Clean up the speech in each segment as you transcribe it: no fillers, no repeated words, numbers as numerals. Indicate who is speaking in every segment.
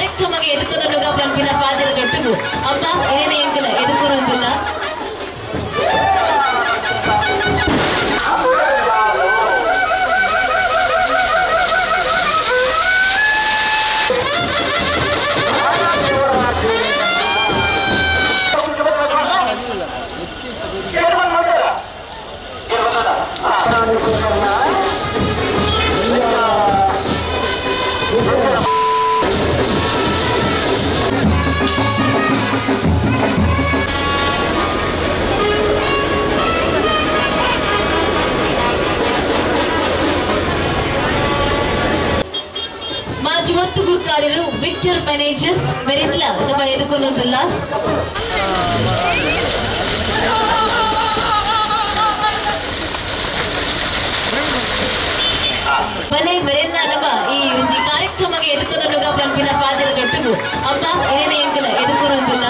Speaker 1: ಕಾರ್ಯಕ್ರಮಕ್ಕೆ ಎದುಕುದನ್ನುಗ ಪಂಪಿನ ಪಾದಿರ ದೊಟ್ಟುಗು ಅಮ್ಮ ಇದೇನೆ ಎಂಕಲ ಎದುಕುರುಂದುಲ್ಲ ಮಾಜಿ ಮತ್ತು ಗುರುಕಾರರು ವಿಕ್ಟರ್ ಮ್ಯಾನೇಜರ್ಸ್ ಮೆರಿತ್ಲ ಅಥವಾ ಎದುಕೊಳ್ಳುವುದಿಲ್ಲ ಬಲೆ ಮೆರೆಲ್ಲ ನಮ್ಮ ಈ ಒಂದು ಕಾರ್ಯಕ್ರಮಕ್ಕೆ ಎದುಕೊಳ್ಳುಗ ಪಂಪಿನ ಪಾದಿರ ದೊಟ್ಟುಗು ಅಮ್ಮ ಇದೇನೆ ಎಂಕಲ ಎದುಕೊಳ್ಳುವುದಿಲ್ಲ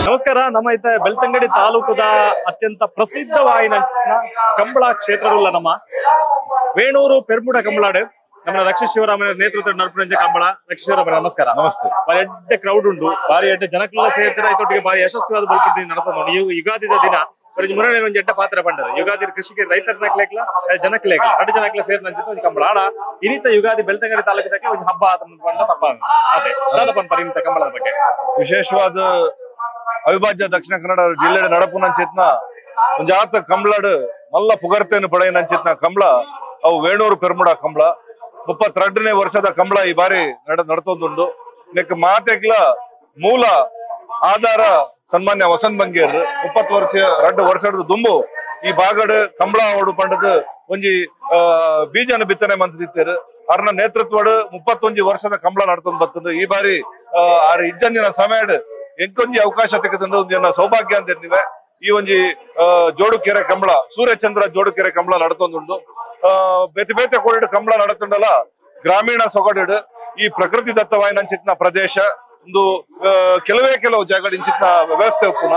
Speaker 2: ನಮಸ್ಕಾರ. ನಮ್ಮ ಐತೆ ಬೆಳ್ತಂಗಡಿ ತಾಲೂಕದ ಅತ್ಯಂತ ಪ್ರಸಿದ್ಧವಾಯಿನಂಚಿನ ಕಂಬಳ ಕ್ಷೇತ್ರಡುಲ್ಲ ನಮ್ಮ ವೇಣೂರು ಪೆರ್ಮುಡ ಕಂಬಳಾಡು ನಮ್ಮ ರಕ್ಷ ಶಿವರಾಮನ ನೇತೃತ್ವ ನಡಪುನ ಕಂಬಳ. ರಕ್ಷ ಶಿವರಾಮ ನಮಸ್ಕಾರ. ನಮಸ್ತೆ. ಬಾರಿ ಎಡ್ಡೆ ಕ್ರೌಡ್ ಉಂಟು, ಬಾರಿ ಎಡ್ಡೆ ಜನಕ್ಕೆಲ್ಲ ಸೇರ್ತೀರ. ಇದೊಟ್ಟಿಗೆ ಬಾರಿ ಯಶಸ್ವಿಯಾದ ಬಲ್ಪಿ ನಡತ ಯುಗಾದಿದ ದಿನ ಮುರಳಿ ಒಂದು ಎಡ್ಡೆ ಪಾತ್ರ ಪಂಡರು. ಯುಗಾದಿ ಕೃಷಿಗೆ ರೈತರನಕ್ಲೇಕ್ಲ ಜನಕ್ಲೇಕ್ಲ ಎರಡು ಜನಕ್ಲೆ ಸೇರ್ ನಂಚಿನ ಒಂದು ಕಂಬಳ ಆಡ ಇನ್ನಿತ ಯುಗಾದಿ ಬೆಳ್ತಂಗಡಿ ತಾಲೂಕದಕ್ಕೆ ಒಂದು ಹಬ್ಬ ಪಂಡ ತಪ್ಪ ಅದೇ ದಾದಪನ್ ಪರಿಣಿತ ಕಂಬಳದ ಬಗ್ಗೆ
Speaker 3: ವಿಶೇಷವಾದ ಅವಿಭಾಜ್ಯ ದಕ್ಷಿಣ ಕನ್ನಡ ಜಿಲ್ಲೆ ನಡಪುನಂಚಿತ್ನ ಒಂದು ಆತ ಕಂಬಳಾಡು ಮಲ್ಲ ಪುಗರ್ತೇನು ಪಡೆಯನಂಚಿತ್ನ ಕಂಬಳ ಅವು ವೇಣೂರು ಪೆರ್ಮುಡ ಕಂಬಳ 32ನೇ ವರ್ಷದ ಕಂಬಳ ಈ ಬಾರಿ ನಡತೊಂದುಂಡು. ನೆಕ್ ಮಾತೆಗ್ಲ ಮೂಲ ಆಧಾರ ಸನ್ಮಾನ್ಯ ವಸಂತ್ ಬಂಗೇರ್ 2 ವರ್ಷದ ದುಂಬು ಈ ಬಾಗಡ್ ಕಂಬಳ ಓಡು ಪಂಡದ ಒಂಜಿ ಬೀಜನ ಬಿತ್ತನೆ ಮಂತಿತ್ತೇರು. ಅವ್ರನ್ನ ನೇತೃತ್ವಡ್ 31 ವರ್ಷದ ಕಂಬಳ ನಡ್ತೊಂದು ಬರ್ತದೆ. ಈ ಬಾರಿ ಇಜ್ಜಂದಿನ ಸಮಯಡ್ ಎಂಕೊಂಜಿ ಅವಕಾಶ ತೆಗೆದುಕೊಂಡು ಒಂದು ಸೌಭಾಗ್ಯ ಅಂತ ನೀವೆ ಈ ಒಂಜಿ ಜೋಡುಕೆರೆ ಕಂಬಳ ಸೂರ್ಯಚಂದ್ರ ಜೋಡುಕೆರೆ ಕಂಬಳ ನಡತೊಂದುಂಡು. ಬೇತೆ ಬೇತೆ ಕೋಡಿಡ್ ಕಂಬಳ ನಡತೊಂಡಲ್ಲ ಗ್ರಾಮೀಣ ಸೊಗಡು ಈ ಪ್ರಕೃತಿ ದತ್ತವಾಯಿನಂಚಿತ್ನ ಪ್ರದೇಶ ಒಂದು ಕೆಲವು ಜಾಗಡ್ ಇಂಚಿತ್ನ ವ್ಯವಸ್ಥೆ ಉಪ್ಪುನ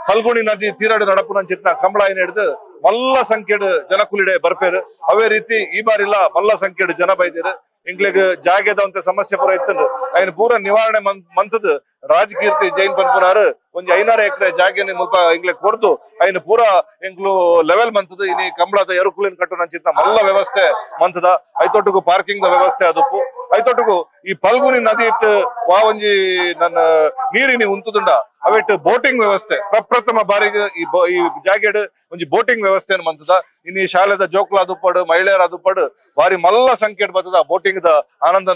Speaker 3: ಫಲ್ಗುಣಿ ನದಿ ತೀರಾಡು ನಡಪುನಂಚಿತ್ನ ಕಂಬಳ ಏನ್ ಹಿಡಿದು ಮಲ್ಲ ಸಂಖ್ಯೆಡ್ ಜನಕುಲಿಡೆ ಬರ್ಪೇರು. ಅವೇ ರೀತಿ ಈ ಬಾರಿಲ್ಲ ಮಲ್ಲ ಸಂಖ್ಯೆಡ್ ಜನ ಬೈದಿರು. ಇಂಗ್ಲಿಗ್ ಜಾಗದ ಸಮಸ್ಯೆ ಪೂರ ಇತ್ತು ಅಯ್ನ ಪೂರ ನಿವಾರಣೆ ಮಂತದ ರಾಜಕೀರ್ತಿ ಜೈನ್ ಪನ್ಪುನಾರು ಒಂದ್ 500 ಎಕರೆ ಜಾಗನೆ ಮುಲ್ಪ ಇಂಗ್ಲಿಗ್ ಕೊಡ್ತು ಅಯ್ನ ಪೂರ ಇಂಗ್ಲು ಲೆವೆಲ್ ಮಂತದ ಇನಿ ಕಂಬಳದ ಎರುಕುಲಿನ ಕಟ್ಟು ನಂಚಿತ್ತ ಮಲ್ಲ ವ್ಯವಸ್ಥೆ ಮಂತದ ಐತೊಟ್ಟಿಗೂ ಪಾರ್ಕಿಂಗ್ ದ ವ್ಯವಸ್ಥೆ ಅದಪ್ಪು ಐತೊಟ್ಟಿಗೂ ಈ ಫಲ್ಗುನಿ ನದಿ ಇಟ್ಟು ಒಂಜಿ ನನ್ನ ನೀರಿನಿ ಉಂತುದುಂಡ ಅವಿಟ್ಟು ಬೋಟಿಂಗ್ ವ್ಯವಸ್ಥೆ ಪ್ರಪ್ರಥಮ ಬಾರಿಗೆ ಈ ಜಾಗೆಡ್ ಒಂಜಿ ಬೋಟಿಂಗ್ ವ್ಯವಸ್ಥೆ ಮಂತದ ಇನ್ನು ಈ ಶಾಲೆದ ಜೋಕ್ಲ ಅದುಪಡು ಮಹಿಳೆಯರ ಅದುಪಡು ಬಾರಿ ಮಲ್ಲ ಸಂಖ್ಯೆ ಬರ್ತದ ಬೋಟಿಂಗ್ ದ ಆನಂದ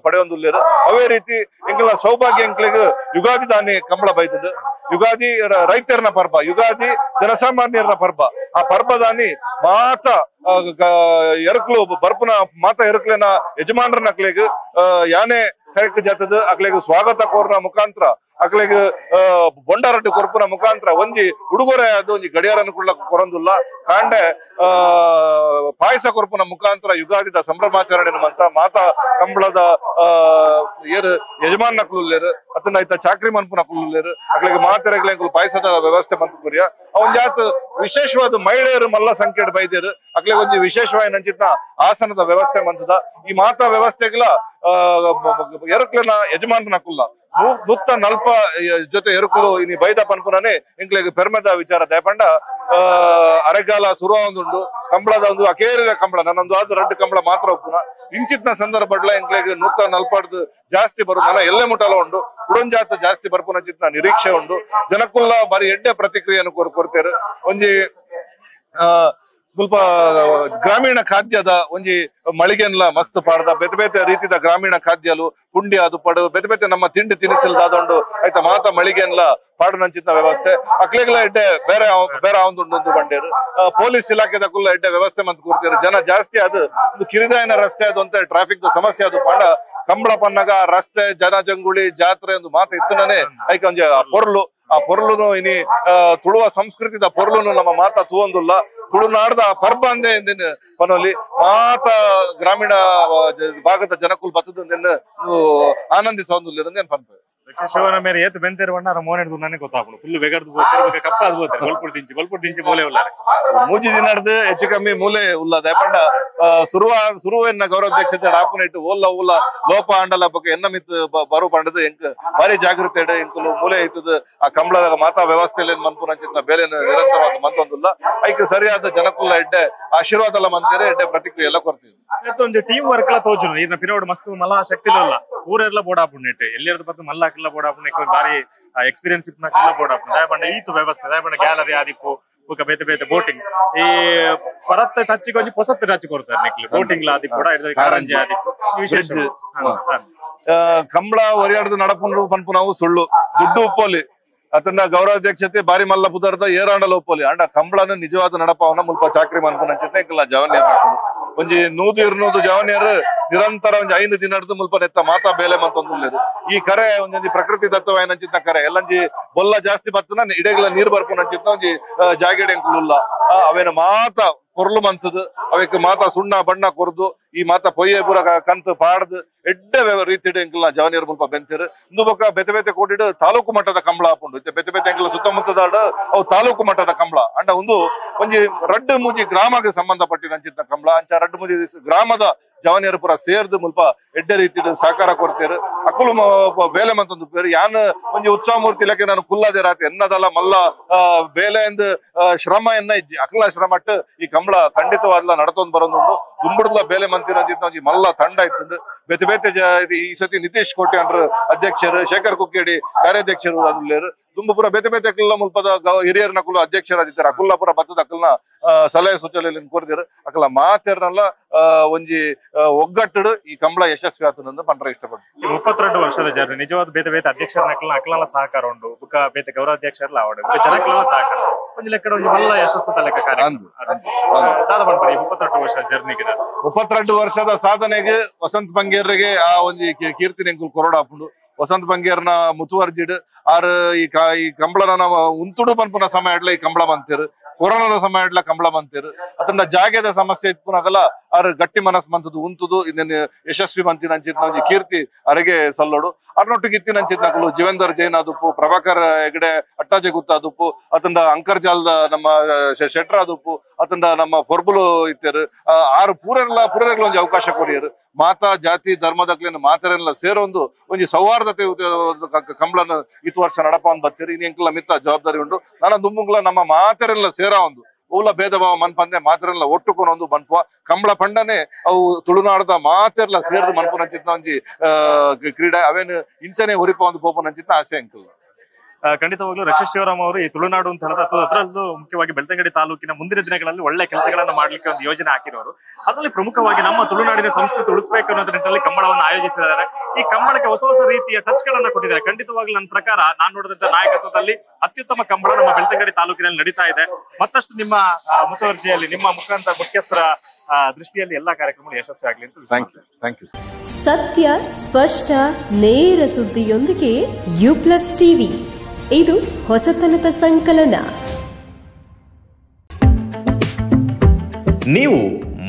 Speaker 3: ಪಡೆಯೊಂದುಲ್ಲೇರು. ಅವೇ ರೀತಿ ಎಂಕಲ ಸೌಭಾಗ್ಯ ಎಂಕ್ಲಿಗ್ ಯುಗಾದಿ ದಾನಿ ಕಂಬಳ ಬೈತದ. ಯುಗಾದಿ ರೈತರನ ಪರ್ಬ, ಯುಗಾದಿ ಜನಸಾಮಾನ್ಯರನ ಪರ್ಬ. ಆ ಪರ್ಬದಾನಿ ಮಾತ ಎರಕ್ಲು ಬರ್ಪುನ ಮಾತ ಎರಕ್ಲೆನ ಯಜಮಾನರನ ಅಕ್ಲೆಗ್ ಯಾನೆ ಕರೆಕ್ಟ್ ಜಾತದ ಅಕ್ಲೆಗ್ ಸ್ವಾಗತ ಕೋರ್ನ ಮುಖಾಂತರ ಅಕ್ಲೆಗ್ ಬೊಂಡಾರಡ್ಡು ಕೊರ್ಪುನ ಮುಖಾಂತರ ಒಂಜಿ ಉಡುಗೊರೆ ಅದು ಒಂಜಿ ಗಡಿಯಾರನ್ನು ಕೂಡ ಕೊರೊಂದುಲ್ಲ ಕಾಂಡೆ ಪಾಯಸ ಕೊರ್ಪುನ ಮುಖಾಂತರ ಯುಗಾದಿದ ಸಂಭ್ರಮಾಚರಣೆ ಮಂತ ಮಾತಾ ಕಂಬಳದ ಏರು ಯಜಮಾನ್ ನಕ್ಲುಲ್ಲೇರು ಅದನ್ನ ಐತ ಚಾಕ್ರಿ ಮನ್ಪುನ ಕುಲ್ಲೇರು ಅಕ್ಲೆಗ್ ಮಾತೆರೆಗ್ಲೆ ಪಾಯಸದ ವ್ಯವಸ್ಥೆ ಮಂತ್ ಕುರಿಯ ಅವನ್ ಜಾತ್ ವಿಶೇಷವಾದ ಮಹಿಳೆಯರು ಮಲ್ಲ ಸಂಖ್ಯೆ ಬೈದೇರು ಅಕ್ಲೆಗ್ ಒಂಜಿ ವಿಶೇಷವಾಗಿ ನಂಚಿತ್ನ ಆಸನದ ವ್ಯವಸ್ಥೆ ಮಂತದ ಈ ಮಾತಾ ವ್ಯವಸ್ಥೆಗಳ ಎರಕ್ಲೆನ ಯಜಮಾನ್ ನಕುಲ್ಲ ನೂತ್ತ ನಲ್ಪ ಜೊತೆ ಎರುಕುಲು ಇನಿ ಬೈದ ಪನ್ಪುನನೆ ಎಂಕ್ಲೆಗ್ ಪೆರ್ಮೆದ ವಿಚಾರ ದಯಪಂಡ ಅರೆಗಾಲ ಸುರುವ ಒಂದುಂಡು ಕಂಬಳದ ಒಂದು ಅಕೇರಿದ ಕಂಬಳ ನನ್ನೊಂದು ಆದ ರಡ್ಡು ಕಂಬಳ ಮಾತ್ರ ಒಪ್ಪುನ ಇಂಚಿತ್ನ ಸಂದರ್ಭಡ್ಲ ಎಂಕ್ಲೆಗ್ ನೂತ್ತ ನಲ್ಪಡ್ದು ಜಾಸ್ತಿ ಬರು ನನ್ನ ಎಲ್ಲೆ ಮುಟ್ಟಲ ಉಂಡು ಕುಡಂಜಾತ ಜಾಸ್ತಿ ಬರ್ಪುನ ಚಿತ್ನ ನಿರೀಕ್ಷೆ ಉಂಡು ಜನಕ್ಕುಲ್ಲ ಬಾರಿ ಎಡ್ಡೆ ಪ್ರತಿಕ್ರಿಯೆಯನ್ನು ಕೊಡ್ತೇರು ಒಂಜಿ ಸ್ವಲ್ಪ ಗ್ರಾಮೀಣ ಖಾದ್ಯದ ಒಂಜಿ ಮಳಿಗೆನ್ಲ ಮಸ್ತ್ ಪಾಡ್ದ ಬೇತೆ ಬೇತೆ ರೀತಿದ ಗ್ರಾಮೀಣ ಖಾದ್ಯಲು ಪುಂಡಿ ಅದು ಪಡು ಬೇತೆ ಬೇತೆ ನಮ್ಮ ತಿಂಡಿ ತಿನಿಸಿಲ್ದಾದೊಂಡು ಆಯ್ತಾ ಮಾತ ಮಳಿಗೆನ್ಲ ಪಾಡುನಂಚಿನ ವ್ಯವಸ್ಥೆ ಅಕ್ಲೆಗ್ಲ ಎಡ್ಡೆ ಬೇರೆ ಬೇರೆ ಆವೊಂದುಂಡು ಬಂಡೇರು ಪೊಲೀಸ್ ಇಲಾಖೆದ ಕುಲ್ಲ ಎಡ್ಡೆ ವ್ಯವಸ್ಥೆ ಮಂತ್ ಕೊಡ್ತೀರು ಜನ ಜಾಸ್ತಿ ಅದು ಒಂದು ಕಿರಿದಾಯನ ರಸ್ತೆ ಅದು ಅಂತ ಟ್ರಾಫಿಕ್ ದ ಸಮಸ್ಯೆ ಅದು ಪಾಂಡ ಕಂಬಳ ಪನ್ನಗ ರಸ್ತೆ ಜನ ಜಂಗುಳಿ ಜಾತ್ರೆ ಒಂದು ಮಾತು ಇತ್ತನೇ ಐಕ ಒಂಜಿ ಆ ಪೊರ್ಲುನು ಇನಿ ತುಳುವ ಸಂಸ್ಕೃತಿದ ಪೊರ್ಲುನು ನಮ್ಮ ಮಾತ ತೂವೊಂದುಲ್ಲ ತುಳುನಾಡದ ಪರ್ಬ ಅಂದೆ ಎಂದಿನ ಪನೋಲಿ ಮಾತ ಗ್ರಾಮೀಣ ಭಾಗದ ಜನಕುಲ್ ಬತ್ತದ ಆನಂದಿಸೊಂದುಲ್ಲ ಪನ್ಪೆ
Speaker 2: ಶಿವನ ಮೇಲೆ ಏತ್ ಬೆಂತಿರುವಣ್ಣ ಮೋನೆ ನನಗೆ ಗೊತ್ತಾಗ್ಬೋದು ಫುಲ್ ಬೆಗರ್ದು ಬೋತಿರ್ಬೇಕು ಕಪ್ಪ ಅದು ಬೋತಾರೆ ಬಲ್ಪುಡ್ ದಿಂಚಿ ಮೂಲೆ ಉಳ್ಳಾರೆ
Speaker 3: ಮೂಜಿ ದಿನಡ್ದು ಹೆಚ್ಚು ಕಮ್ಮಿ ಮೂಲೆ ಉಲ್ಲದ ಯಾಪಂಡ ಸುರುವೆನ್ನ ಗೌರವಾಧ್ಯಕ್ಷತೆ ಆಪುನ ಇಟ್ಟು ಓಲ್ಲ ಲೋಪ ಅಂಡಲ ಬಗ್ಗೆ ಎನ್ನ ಮಿತ್ ಬರು ಪಂಡದು ಎಂಕ್ ಭಾರಿ ಜಾಗೃತಿ ಎಡೆ ಎಂಕುಲು ಮೂಲೆ ಇತ್ತದ ಆ ಕಂಬಳದ ಮಾತಾ ವ್ಯವಸ್ಥೆಯಲ್ಲಿ ಮನ್ಪುನ ಬೇಲೆ ನಿರಂತರವಾದ ಮಂತೊಂದುಲ್ಲ ಐಕ್ ಸರಿಯಾದ ಜನಕುಲ್ಲ ಎಡ್ಡೆ ಆಶೀರ್ವಾದ ಮಂತೇರೆ ಎಡ್ಡೆ ಪ್ರತಿಕ್ರಿಯೆ ಎಲ್ಲ ಕೊಡ್ತೀವಿ
Speaker 2: ಒಂದು ಟೀಮ್ ವರ್ಕ್ ಎಲ್ಲ ತೋಜು ಇನ್ನ ಪಿರಿಯಡ್ ಮಸ್ತ್ ಮಲ್ಲ ಶಕ್ತಿ ಇಲ್ಲ ಊರೆಲ್ಲ ಬೋಡಾಪುಣ್ಣ ಎಲ್ಲರದ ಬತ್ತು ಮಲ್ಲಾಕೆಲ್ಲ ಬೋಡಾಪುಣ್ಣ ಬಾರಿ ಎಕ್ಸ್ಪೀರಿಯನ್ಸ್ ಇಪ್ಪನಕ್ಕೆಲ್ಲ ಬೋಡಾಪುಣ್ಣ ದಯಪಂಡ ಈತು ವ್ಯವಸ್ಥೆ ದಯಪಂಡ ಗ್ಯಾಲರಿ ಆದಿಪ್ಪು ಬುಕ್ಕ ಬೇತೆ ಬೇತೆ ಬೋಟಿಂಗ್ ಈ ಪರತ್ ಟಚ್ ಕೊಂಚ ಪೊಸತ್ ಟಚ್ ಕೊಡ್ತಾರೆ ನೆಕ್ಲಿ ಬೋಟಿಂಗ್ ಆದಿಪ್ಪು ಕಾರಂಜಿ ಆದಿಪ್ಪು ವಿಶೇಷ
Speaker 3: ಕಂಬಳ ಒರಿಯಾಡ್ದು ನಡಪುಂಡು ಪನ್ಪು ನಾವು ಸುಳ್ಳು ದುಡ್ಡು ಉಪ್ಪೋಲಿ ಅತನ ಗೌರವಾಧ್ಯಕ್ಷತೆ ಬಾರಿ ಮಲ್ಲ ಪುದರ್ದ ಏರಾಂಡಲ ಒಪ್ಪೋಲಿ ಅಂಡ ಕಂಬಳನ ನಿಜವಾದ ನಡಪವನ್ನ ಮುಲ್ಪ ಚಾಕ್ರಿ ಮನ್ಪುನಂಚಿತ ಎಂಕಲ್ಲ ಜವನ್ಯರ್ ಒಂಜಿ 100 ಜವನ್ಯರು ನಿರಂತರ ಒಂಜಿ 5 ದಿನ ಮುಲ್ಪ ನೆತ್ತ ಮಾತಾ ಬೇಲೆ ಮಂತೊಂದುಲ್ಲೆರು ಈ ಕರೆ ಒಂಜಿ ಪ್ರಕೃತಿ ದತ್ತವಾಯಿನಂಚಿನ ಕರೆ ಎಲ್ಲಂಜಿ ಬೊಲ್ಲ ಜಾಸ್ತಿ ಬರ್ತನ ಇಡೆಗ್ಲ ನೀರ್ ಬರ್ಪುನಂಚಿತ ಒಂಜಿ ಜಾಗೆಡೆ ಎಂಕುಲ್ಲ ಅವೇನ ಮಾತಾ ಪೊರ್ಲು ಮಂತದು ಅವಕ್ಕೆ ಮಾತಾ ಸುಣ್ಣ ಬಣ್ಣ ಕೊರ್ದು ಈ ಮಾತಾ ಪೊಯ್ಯೆ ಪೂರ ಕಂತು ಪಾಡ್ದು ಎಡ್ಡೆ ರೀತಿ ಎಂಕಲ್ನ ಜವನಿಯರ್ ಮುಲ್ಪ ಬೆಂತಿರು ಇಂದು ಬೊಕ್ಕ ಬೆತೆ ಬೆತೆ ಕೋಟಿಡು ತಾಲೂಕು ಮಟ್ಟದ ಕಂಬಳ ಹಾಪುಂಡು ಬೆತೆ ಬೆತೆ ಎಂಕಲ ಸುತ್ತಮುತ್ತದ ಅವು ತಾಲೂಕು ಮಟ್ಟದ ಕಂಬಳ ಅಂಡ ಒಂಜಿ ರಡ್ಡು ಮೂಜಿ ಗ್ರಾಮಕ್ಕೆ ಸಂಬಂಧಪಟ್ಟಿನಂಚಿನ ಕಂಬಳ ಅಂಚ ರಡ್ಡು ಮೂಜಿ ಗ್ರಾಮದ ಜವನಿಯರು ಪೂರ ಸೇರ್ದು ಮುಲ್ಪ ಎಡ್ಡೆ ರೀತಿ ಸಹಕಾರ ಕೊಡ್ತೇರು ಅಕುಲು ಬೇಲೆ ಮಂತೊಂದು ಬೇರೆ ಯಾನ್ ಒಂಜಿ ಉತ್ಸವ ಮೂರ್ತಿ ಇಲಾಖೆ ನಾನು ಕುಲ್ಲದೆ ರಾತಿ ಎನ್ನದಲ್ಲ ಮಲ್ಲ ಬೇಲೆ ಎಂದು ಶ್ರಮ ಎನ್ನ ಇಜ್ಜಿ ಅಕಲ ಶ್ರಮಟ್ ಈ ಕಂಬಳ ಖಂಡಿತವಾದ ನಡತೊಂದು ಬರೋದುಂಡು ದುಂಬುಡ್ಲ ಬೇಲೆ ಮಂತಿನ ಒಂಜಿ ಮಲ್ಲ ತಂಡ ಇತ್ತು ಬೇತೆ ಬೇತೆ ಈ ಸತಿ ನಿತೀಶ್ ಕೋಟೆ ಅಂಡ್ರ ಅಧ್ಯಕ್ಷರು ಶೇಖರ್ ಕುಕ್ಕೇಡಿ ಕಾರ್ಯಾಧ್ಯಕ್ಷರು ಅದುಲ್ಲೇರು ದುಂಬುಪುರ ಬೇತೆ ಬೇತೆ ಅಕಲ್ನ ಮುಲ್ಪದ ಹಿರಿಯರ್ನ ಕುಲ್ಲ ಅಧ್ಯಕ್ಷರಾದಿದ್ದಾರೆ ಅಕುಲ್ಲಾಪುರ ಬತ್ತದ ಅಕಲ್ನ ಸಲಹೆ ಸೂಚನೆ ಕೋರಿದರು ಅಕಲ ಮಾತೇರ್ನಲ್ಲ ಒಂಜಿ ಒಗ್ಗಟ್ಟು ಈ ಕಂಬಳ ಯಶಸ್ವಿ ಆತನಂದು ಪಂಡ್ರೆ ಇಷ್ಟಪಡ್ತೀನಿ
Speaker 2: 32 ವರ್ಷದ ಜರ್ನಿ ನಿಜವಾದ ಬೇತೆ ಬೇತೆ ಅಧ್ಯಕ್ಷರ ಅಕಲನ ಸಹಕಾರ ಉಂಡು ಬುಕ್ಕ ಬೇತೆ ಗೌರವಾಧ್ಯಕ್ಷರಲ್ಲ ಆವಡು ಜನಕ್ಕೆಲ್ಲ ಸಹಕಾರ ಒಂಜಿ ಲೆಕ್ಕ ಒಂಜಿ ಮಲ್ಲ ಯಶಸ್ಸದ ಲೆಕ್ಕ ಕಾರ್ಯ ದಾದ ಪಂಡ್ರೆ 32 ವರ್ಷದ ಜರ್ನಿಗೆ
Speaker 3: 32 ವರ್ಷದ ಸಾಧನೆಗೆ ವಸಂತ್ ಬಂಗೇರ್ಗೆ ಆ ಒಂಜಿ ಕೀರ್ತಿ ಎಂಕುಲ್ ಕೊರೋಡ ಹಾಪುಂಡು ವಸಂತ್ ಬಂಗೇರ್ನ ಮುತುವರ್ಜಿಡ್ ಆರ್ ಈ ಕಂಬಳನ ಉಂತುಡು ಪನ್ಪುನ ಸಮಯ ಈ ಕಂಬಳ ಬಂತಿರು ಕೊರೋನಾದ ಸಮಯ ಕಂಬಳ ಬಂತಿರು ಅತಂಡ ಜಾಗ್ಯದ ಸಮಸ್ಯೆ ಇತ್ಪುನಾಗಲ್ಲ ಅವ್ರ ಗಟ್ಟಿ ಮನಸ್ ಬಂತದ್ದು ಉಂತುದು ಇನ್ನೇನು ಯಶಸ್ವಿ ಮಂತಿನ ಅಂಚಿತ್ ಒಂಜಿ ಕೀರ್ತಿ ಅರೆಗೆ ಸಲ್ಲೋಡು ಅರ್ನೊಟ್ಟಿಗೆ ಇತ್ತಿನ ಅಂಚಿತ್ನಕಲು ಜೀವೇಂದರ್ ಜೈನ್ ಆದುಪ್ಪು ಪ್ರಭಾಕರ್ ಹೆಗಡೆ ಅಟ್ಟಾಜೆ ಗುತ್ತಾದುಪ್ಪು ಅತಂಡ ಅಂಕರ್ಜಾಲ್ದ ನಮ್ಮ ಶೆಟ್ರ ಆದುಪ್ಪು ಅತಂಡ ನಮ್ಮ ಪೊರ್ಬುಲು ಇತ್ತೇರು ಆರು ಪೂರೆಲ್ಲ ಒಂಜಿ ಅವಕಾಶ ಕೊರಿಯರು ಮಾತಾ ಜಾತಿ ಧರ್ಮದಕ್ಲೇನು ಮಾತಾರೆಲ್ಲ ಸೇರೊಂದು ಒಂಜಿ ಸೌಹಾರ್ದತೆ ಕಂಬಳನ ಇತ್ತು ವರ್ಷ ನಡಪ ಬತ್ತೀರಿ ಇನ್ ಎಂಕಲ ಮಿತ್ತ ಜವಾಬ್ದಾರಿ ಉಂಡು ನನ್ನ ದುಮ್ಮುಗ್ಲ ನಮ್ಮ ಮಾತಾರೆಲ್ಲ ಸೇರ ಒಂದು ಓಲ ಭೇದ ಭಾವ ಮನ್ಪಂದೆ ಮಾತೆರೆಲ್ಲ ಒಟ್ಟುಕೊಂಡೊಂದು ಮನ್ಪುವ ಕಂಬಳ ಪಂಡನೆ ಅವು ತುಳುನಾಡದ ಮಾತೆರ್ಲ ಸೇರ್ದು ಮನ್ಪುನಂಚಿತ್ನ ಒಂಜಿ ಕ್ರೀಡೆ ಅವೇನು ಇಂಚನೆ ಹುರಿಪ ಒಂದು ಪೋಪುನಂಚಿತ್ನ ಆಸೆ ಅಂಕಲ್
Speaker 2: ಖಂಡಿತವಾಗ್ಲೂ ರಕ್ಷಾ ಶಿವರಾಮ್ ಅವರು ಈ ತುಳುನಾಡು ಅಂತ ಹೇಳಿದ್ರೆ ಅದರಲ್ಲೂ ಮುಖ್ಯವಾಗಿ ಬೆಳ್ತಂಗಡಿ ತಾಲೂಕಿನ ಮುಂದಿನ ದಿನಗಳಲ್ಲಿ ಒಳ್ಳೆ ಕೆಲಸಗಳನ್ನ ಮಾಡ್ಲಿಕ್ಕೆ ಒಂದು ಯೋಜನೆ ಹಾಕಿರೋರು ಅದರಲ್ಲಿ ಪ್ರಮುಖವಾಗಿ ನಮ್ಮ ತುಳುನಾಡಿನ ಸಂಸ್ಕೃತಿ ಉಳಿಸಬೇಕು ಅನ್ನೋದ್ರ ನಿಟ್ಟಿನಲ್ಲಿ ಕಂಬಳವನ್ನು ಆಯೋಜಿಸಿದ್ದಾರೆ ಈ ಕಂಬಳಕ್ಕೆ ಹೊಸ ರೀತಿಯ ಟಚ್ ಗಳನ್ನ ಕೊಟ್ಟಿದ್ದಾರೆ ಖಂಡಿತವಾಗ್ಲೂ ನನ್ನ ಪ್ರಕಾರ ನಾನು ನೋಡಿದಂತ ನಾಯಕತ್ವದಲ್ಲಿ ಅತ್ಯುತ್ತಮ ಕಂಬಳ ನಮ್ಮ ಬೆಳ್ತಂಗಡಿ ತಾಲೂಕಿನಲ್ಲಿ ನಡೀತಾ ಇದೆ ಮತ್ತಷ್ಟು ನಿಮ್ಮ ಮುತುವರ್ಜಿಯಲ್ಲಿ ನಿಮ್ಮ ಮುಖ್ಯಸ್ಥರ ದೃಷ್ಟಿಯಲ್ಲಿ ಎಲ್ಲಾ ಕಾರ್ಯಕ್ರಮಗಳು ಯಶಸ್ವಿ ಆಗಲಿ ಅಂತ
Speaker 3: ಥ್ಯಾಂಕ್ ಯು
Speaker 4: ಸತ್ಯ ಸ್ಪಷ್ಟ ನೇರ ಸುದ್ದಿಯೊಂದಿಗೆ U+ ಟಿವಿ ಇದು ಹೊಸತನದ ಸಂಕಲನ.
Speaker 5: ನೀವು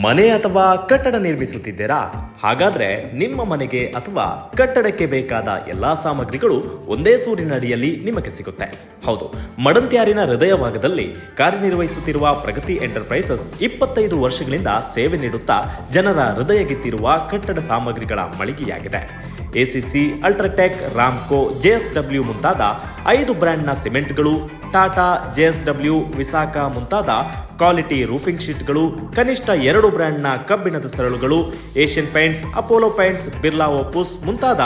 Speaker 5: ಮನೆ ಅಥವಾ ಕಟ್ಟಡ ನಿರ್ಮಿಸುತ್ತಿದ್ದೀರಾ? ಹಾಗಾದ್ರೆ ನಿಮ್ಮ ಮನೆಗೆ ಅಥವಾ ಕಟ್ಟಡಕ್ಕೆ ಬೇಕಾದ ಎಲ್ಲಾ ಸಾಮಗ್ರಿಗಳು ಒಂದೇ ಸೂರಿನಡಿಯಲ್ಲಿ ನಿಮಗೆ ಸಿಗುತ್ತೆ. ಹೌದು, ಮಡಂತ್ಯಾರಿನ ಹೃದಯ ಭಾಗದಲ್ಲಿ ಕಾರ್ಯನಿರ್ವಹಿಸುತ್ತಿರುವ ಪ್ರಗತಿ ಎಂಟರ್ಪ್ರೈಸಸ್ 25 ವರ್ಷಗಳಿಂದ ಸೇವೆ ನೀಡುತ್ತಾ ಜನರ ಹೃದಯ ಗೆದ್ದಿರುವ ಕಟ್ಟಡ ಸಾಮಗ್ರಿಗಳ ಮಳಿಗೆಯಾಗಿದೆ. ಎಸಿಸಿ, ಅಲ್ಟ್ರಾಟೆಕ್, ರಾಮ್ಕೋ, ಜೆಎಸ್ಡಬ್ಲ್ಯೂ ಮುಂತಾದ 5 ಬ್ರ್ಯಾಂಡ್ನ ಸಿಮೆಂಟ್ಗಳು, ಟಾಟಾ, ಜೆಎಸ್ಡಬ್ಲ್ಯೂ, ವಿಸಾಕ ಮುಂತಾದ ಕ್ವಾಲಿಟಿ ರೂಫಿಂಗ್ ಶೀಟ್ಗಳು, ಕನಿಷ್ಠ 2 ಬ್ರ್ಯಾಂಡ್ನ ಕಬ್ಬಿಣದ ಸರಳುಗಳು, Asian Paints, Apollo Paints, Birla Opus ಮುಂತಾದ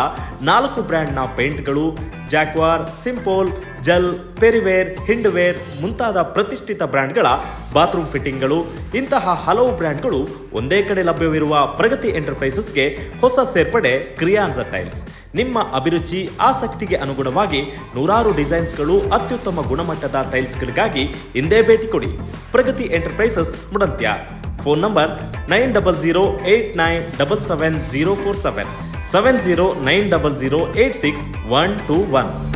Speaker 5: 4 ಬ್ರ್ಯಾಂಡ್ನ ಪೇಂಟ್ಗಳು, ಜಾಕ್ವಾರ್, ಸಿಂಪೋಲ್, ಜಲ್, ಪೆರಿವೇರ್, ಹಿಂಡ್ವೇರ್ ಮುಂತಾದ ಪ್ರತಿಷ್ಠಿತ ಬ್ರ್ಯಾಂಡ್ಗಳ ಬಾತ್ರೂಮ್ ಫಿಟ್ಟಿಂಗ್ಗಳು, ಇಂತಹ ಹಲವು ಬ್ರ್ಯಾಂಡ್ಗಳು ಒಂದೇ ಕಡೆ ಲಭ್ಯವಿರುವ ಪ್ರಗತಿ ಎಂಟರ್ಪ್ರೈಸಸ್ಗೆ ಹೊಸ ಸೇರ್ಪಡೆ ಕ್ರಿಯಾನ್ಸ ಟೈಲ್ಸ್. ನಿಮ್ಮ ಅಭಿರುಚಿ, ಆಸಕ್ತಿಗೆ ಅನುಗುಣವಾಗಿ ನೂರಾರು ಡಿಸೈನ್ಸ್ಗಳು, ಅತ್ಯುತ್ತಮ ಗುಣಮಟ್ಟದ ಟೈಲ್ಸ್ಗಳಿಗಾಗಿ ಹಿಂದೆ ಭೇಟಿ ಕೊಡಿ. ಪ್ರಗತಿ ಎಂಟರ್ಪ್ರೈಸಸ್, ಮುಡಂತ್ಯ. Phone number 9008977047, 7090086121.